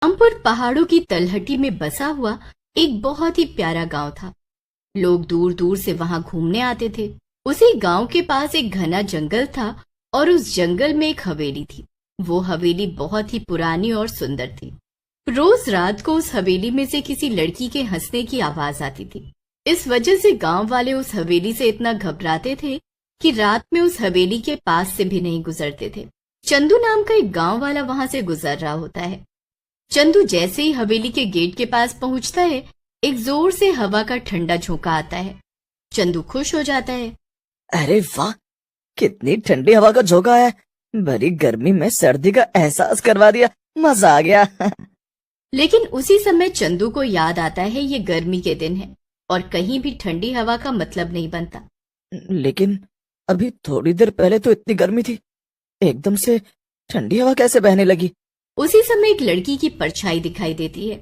रामपुर पहाड़ों की तलहटी में बसा हुआ एक बहुत ही प्यारा गांव था। लोग दूर दूर से वहां घूमने आते थे। उसी गांव के पास एक घना जंगल था और उस जंगल में एक हवेली थी। वो हवेली बहुत ही पुरानी और सुंदर थी। रोज रात को उस हवेली में से किसी लड़की के हंसने की आवाज आती थी। इस वजह से गांव वाले उस हवेली से इतना घबराते थे कि रात में उस हवेली के पास से भी नहीं गुजरते थे। चंदू नाम का एक गांव वाला वहां से गुजर रहा होता है। चंदू जैसे ही हवेली के गेट के पास पहुंचता है, एक जोर से हवा का ठंडा झोंका आता है। चंदू खुश हो जाता है। अरे वाह, कितनी ठंडी हवा का झोंका है। भरी गर्मी में सर्दी का एहसास करवा दिया, मजा आ गया। लेकिन उसी समय चंदू को याद आता है ये गर्मी के दिन है और कहीं भी ठंडी हवा का मतलब नहीं बनता। लेकिन अभी थोड़ी देर पहले तो इतनी गर्मी थी, एकदम से ठंडी हवा कैसे बहने लगी? उसी समय एक लड़की की परछाई दिखाई देती है।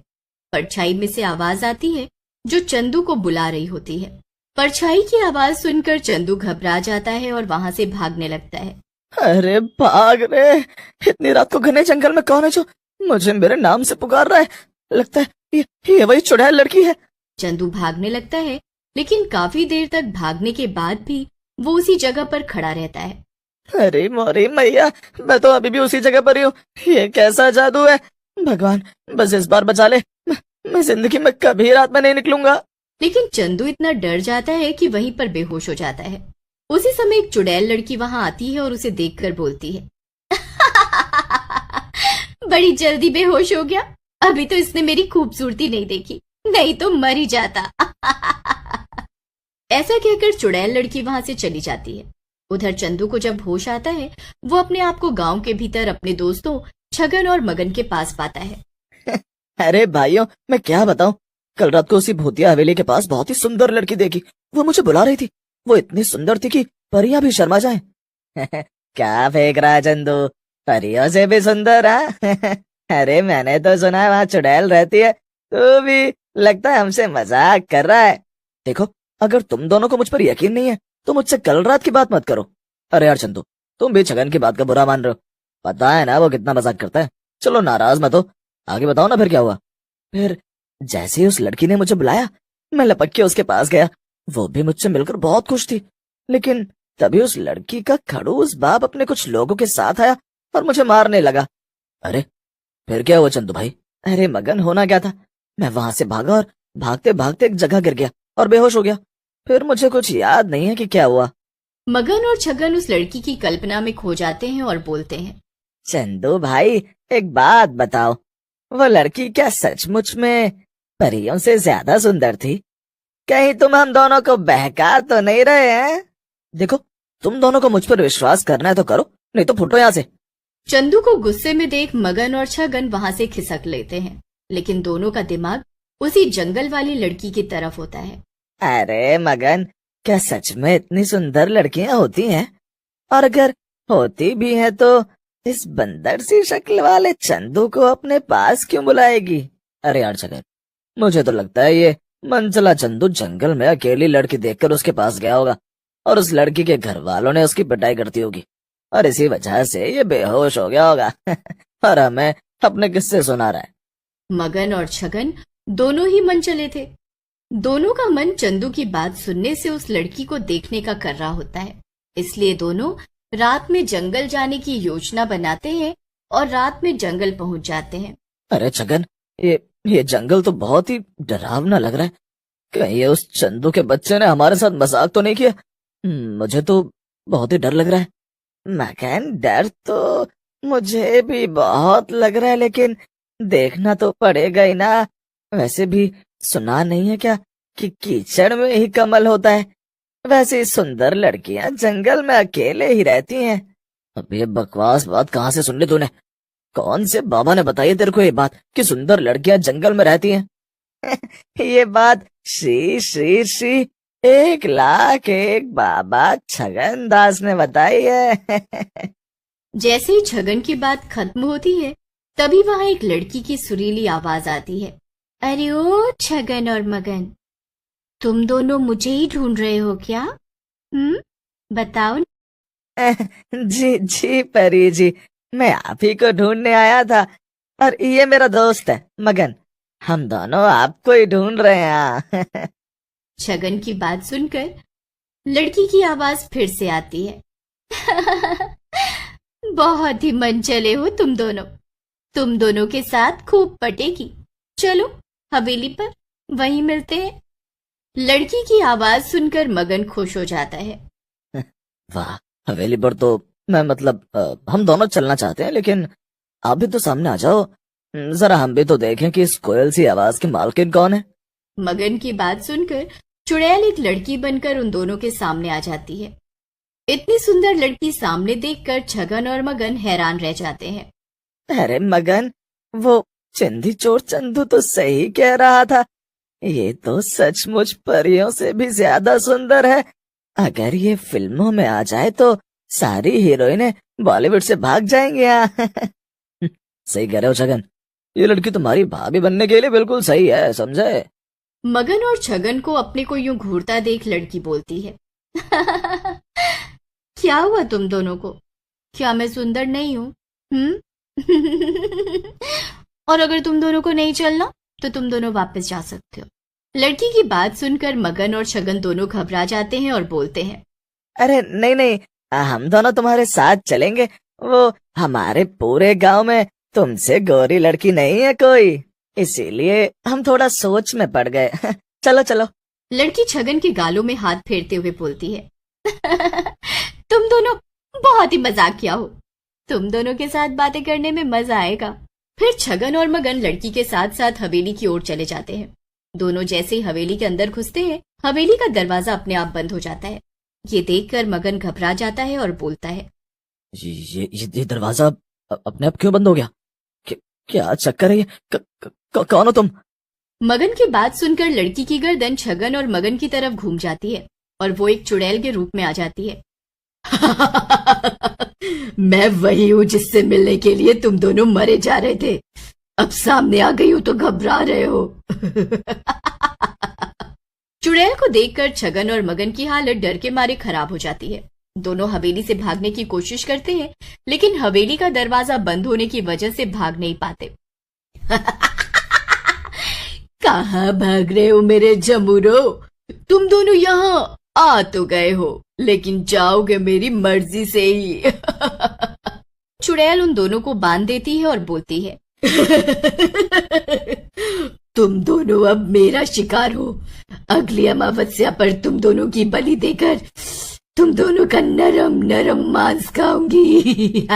परछाई में से आवाज आती है जो चंदू को बुला रही होती है। परछाई की आवाज सुनकर चंदू घबरा जाता है और वहां से भागने लगता है। अरे भाग रे, इतनी रात को घने जंगल में कौन है जो मुझे मेरे नाम से पुकार रहा है? लगता है ये वही चुड़ैल लड़की है। चंदू भागने लगता है, लेकिन काफी देर तक भागने के बाद भी वो उसी जगह पर खड़ा रहता है। अरे मोरी मैया, मैं तो अभी भी उसी जगह पर ही हूँ। ये कैसा जादू है? भगवान बस इस बार बचा ले। मैं जिंदगी में कभी रात में नहीं निकलूंगा। लेकिन चंदू इतना डर जाता है कि वहीं पर बेहोश हो जाता है। उसी समय एक चुड़ैल लड़की वहां आती है और उसे देखकर बोलती है, बड़ी जल्दी बेहोश हो गया। अभी तो इसने मेरी खूबसूरती नहीं देखी, नहीं तो मर ही जाता। ऐसा कहकर चुड़ैल लड़की वहां से चली जाती है। उधर चंदू को जब होश आता है, वो अपने आप को गांव के भीतर अपने दोस्तों छगन और मगन के पास पाता है। अरे भाइयों, मैं क्या बताऊं, कल रात को उसी भूतिया हवेली के पास बहुत ही सुंदर लड़की देखी। वो मुझे बुला रही थी। वो इतनी सुंदर थी कि परियां भी शर्मा जाएं। क्या फेंक रहा है चंदू, परियों से भी सुंदर है? अरे मैंने तो सुना है वहाँ चुड़ैल रहती है। तू भी लगता है हमसे मजाक कर रहा है। देखो, अगर तुम दोनों को मुझ पर यकीन नहीं है तो मुझसे कल रात की बात मत करो। अरे यार चंदू, तुम भी छगन की बात का बुरा मान रहे हो। पता है ना वो कितना मजाक करता है। चलो नाराज मत हो, आगे बताओ ना फिर क्या हुआ। फिर जैसे ही उस लड़की ने मुझे बुलाया, मैं लपक के उसके पास गया। वो भी मुझसे मिलकर बहुत खुश थी। लेकिन तभी उस लड़की का खड़ूस बाप अपने कुछ लोगों के साथ आया और मुझे मारने लगा। अरे फिर क्या हुआ चंदू भाई? अरे मगन, होना क्या था, मैं वहां से भागा और भागते भागते एक जगह गिर गया और बेहोश हो गया। फिर मुझे कुछ याद नहीं है कि क्या हुआ। मगन और छगन उस लड़की की कल्पना में खो जाते हैं और बोलते हैं, चंदू भाई एक बात बताओ, वो लड़की क्या सचमुच में परियों से ज्यादा सुंदर थी? कहीं तुम हम दोनों को बहका तो नहीं रहे हैं? देखो, तुम दोनों को मुझ पर विश्वास करना है तो करो, नहीं तो फुटो यहाँ से। चंदू को गुस्से में देख मगन और छगन वहां से खिसक लेते हैं, लेकिन दोनों का दिमाग उसी जंगल वाली लड़की की तरफ होता है। अरे मगन, क्या सच में इतनी सुंदर लड़कियां होती हैं? और अगर होती भी हैं तो इस बंदर सी शक्ल वाले चंदू को अपने पास क्यों बुलाएगी? अरे यार छगन, मुझे तो लगता है ये मनचला चंदू जंगल में अकेली लड़की देखकर उसके पास गया होगा और उस लड़की के घर वालों ने उसकी पिटाई करती होगी और इसी वजह से ये बेहोश हो गया होगा। और हमें अपने किस्से सुना रहा है। मगन और छगन दोनों ही मन चले थे। दोनों का मन चंदू की बात सुनने से उस लड़की को देखने का कर रहा होता है। इसलिए दोनों रात में जंगल जाने की योजना बनाते हैं और रात में जंगल पहुंच जाते हैं। अरे छगन, ये जंगल तो बहुत ही डरावना लग रहा है। कहीं ये उस चंदू के बच्चे ने हमारे साथ मजाक तो नहीं किया? मुझे तो बहुत ही डर लग रहा है। मगन, डर तो मुझे भी बहुत लग रहा है, लेकिन देखना तो पड़ेगा ही ना। वैसे भी सुना नहीं है क्या कि कीचड़ में ही कमल होता है? वैसे सुंदर लड़कियां जंगल में अकेले ही रहती हैं। अब ये बकवास बात कहाँ से सुन ली तूने? कौन से बाबा ने बताई तेरे को ये बात कि सुंदर लड़कियां जंगल में रहती हैं? ये बात श्री श्री श्री 1,00,000 बाबा छगन दास ने बताई है। जैसे ही छगन की बात खत्म होती है, तभी वहां एक लड़की की सुरीली आवाज आती है। अरे ओ छगन और मगन, तुम दोनों मुझे ही ढूंढ रहे हो क्या? बताओ। जी जी परी जी, मैं आप ही को ढूंढने आया था। और ये मेरा दोस्त है मगन। हम दोनों आपको ही ढूंढ रहे हैं। छगन की बात सुनकर लड़की की आवाज फिर से आती है। बहुत ही मन चले हो तुम दोनों के साथ खूब पटेगी। चलो हवेली पर, वहीं मिलते हैं। लड़की की आवाज सुनकर मगन खुश हो जाता है। वाह, हवेली पर तो मैं मतलब हम दोनों चलना चाहते हैं, लेकिन आप भी तो सामने आ जाओ। जरा हम भी तो देखें कि इस कोयल सी आवाज की मालकिन कौन है। मगन की बात सुनकर चुड़ैल एक लड़की बनकर उन दोनों के सामने आ जाती है। इतनी सुंदर लड़की सामने देखकर छगन और मगन हैरान रह जाते हैं। अरे मगन, वो चिंदी चोर चंदू तो सही कह रहा था। ये तो सचमुच परियों से भी ज्यादा सुंदर है। अगर ये फिल्मों में आ जाए तो सारी हीरोइनें बॉलीवुड से भाग जाएंगी। सही कह रहे हो छगन, ये लड़की तुम्हारी भाभी बनने के लिए बिल्कुल सही है, समझे। मगन और छगन को अपने को यूं घूरता देख लड़की बोलती है। क्या हुआ तुम दोनों को? क्या मैं सुंदर नहीं हूं? और अगर तुम दोनों को नहीं चलना तो तुम दोनों वापस जा सकते हो। लड़की की बात सुनकर मगन और छगन दोनों घबरा जाते हैं और बोलते हैं, अरे नहीं नहीं, हम दोनों तुम्हारे साथ चलेंगे। वो हमारे पूरे गांव में तुमसे गोरी लड़की नहीं है कोई, इसीलिए हम थोड़ा सोच में पड़ गए। चलो चलो। लड़की छगन के गालों में हाथ फेरते हुए बोलती है, तुम दोनों बहुत ही मजाकिया हो। तुम दोनों के साथ बातें करने में मजा आएगा। फिर छगन और मगन लड़की के साथ साथ हवेली की ओर चले जाते हैं। दोनों जैसे ही हवेली के अंदर घुसते हैं, हवेली का दरवाजा अपने आप बंद हो जाता है। ये देखकर मगन घबरा जाता है और बोलता है, ये दरवाजा अपने आप क्यों बंद हो गया? क्या चक्कर है ये? कौन हो तुम? मगन की बात सुनकर लड़की की गर्दन छगन और मगन की तरफ घूम जाती है और वो एक चुड़ैल के रूप में आ जाती है। मैं वही हूँ जिससे मिलने के लिए तुम दोनों मरे जा रहे थे। अब सामने आ गई हूँ तो घबरा रहे हो। चुड़ैल को देखकर छगन और मगन की हालत डर के मारे खराब हो जाती है। दोनों हवेली से भागने की कोशिश करते हैं, लेकिन हवेली का दरवाजा बंद होने की वजह से भाग नहीं पाते। कहाँ भाग रहे हो मेरे जमुरो? तुम दोनों यहाँ आ तो गए हो, लेकिन जाओगे मेरी मर्जी से ही। चुड़ैल उन दोनों को बांध देती है और बोलती है, तुम दोनों अब मेरा शिकार हो। अगली अमावस्या पर तुम दोनों की बलि देकर तुम दोनों का नरम नरम मांस खाऊंगी।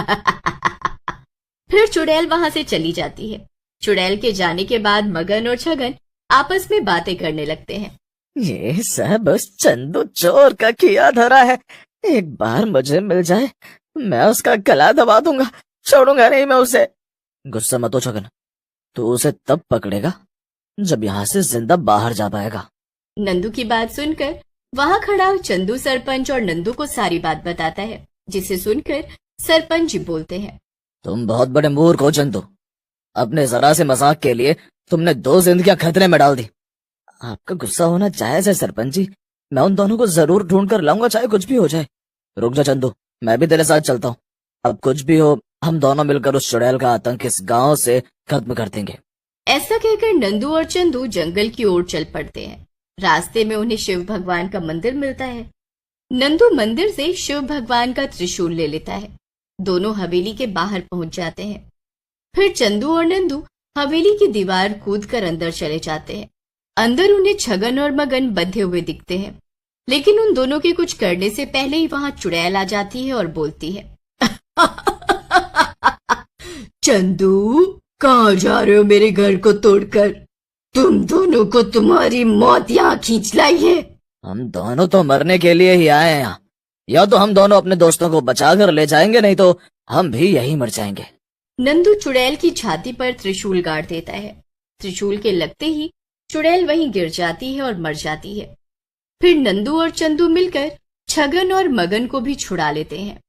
फिर चुड़ैल वहां से चली जाती है। चुड़ैल के जाने के बाद मगन और छगन आपस में बातें करने लगते हैं। ये सब उस चंदू चोर का किया धरा है। एक बार मुझे मिल जाए, मैं उसका गला दबा दूंगा, छोड़ूंगा नहीं मैं उसे। गुस्सा मत हो छगन, तू उसे तब पकड़ेगा जब यहाँ से जिंदा बाहर जा पाएगा। नंदू की बात सुनकर वहां खड़ा चंदू सरपंच और नंदू को सारी बात बताता है, जिसे सुनकर सरपंच जी बोलते हैं, तुम बहुत बड़े मूर्ख हो चंदू। अपने जरा से मजाक के लिए तुमने 2 जिंदगियां खतरे में डाल दी। आपका गुस्सा होना जायज है सरपंच जी, मैं उन दोनों को जरूर ढूंढ कर लाऊंगा, चाहे कुछ भी हो जाए। रुक जा चंदू, मैं भी तेरे साथ चलता हूँ। अब कुछ भी हो, हम दोनों मिलकर उस चुड़ैल का आतंक इस गांव से खत्म कर देंगे। ऐसा कहकर नंदू और चंदू जंगल की ओर चल पड़ते हैं। रास्ते में उन्हें शिव भगवान का मंदिर मिलता है। नंदू मंदिर से शिव भगवान का त्रिशूल ले लेता है। दोनों हवेली के बाहर पहुंच जाते हैं। फिर चंदू और नंदू हवेली की दीवार कूदकर अंदर चले जाते हैं। अंदर उन्हें छगन और मगन बंधे हुए दिखते हैं, लेकिन उन दोनों के कुछ करने से पहले ही वहां चुड़ैल आ जाती है और बोलती है, चंदू, कहाँ जा रहे हो मेरे घर को तोड़कर? तुम दोनों को तुम्हारी मौत यहाँ खींच लाई है। हम दोनों तो मरने के लिए ही आए हैं यहाँ। या तो हम दोनों अपने दोस्तों को बचा कर ले जाएंगे, नहीं तो हम भी यहीं मर जाएंगे। नंदू चुड़ैल की छाती पर त्रिशूल गाड़ देता है। त्रिशूल के लगते ही चुड़ैल वहीं गिर जाती है और मर जाती है। फिर नंदू और चंदू मिलकर छगन और मगन को भी छुड़ा लेते हैं।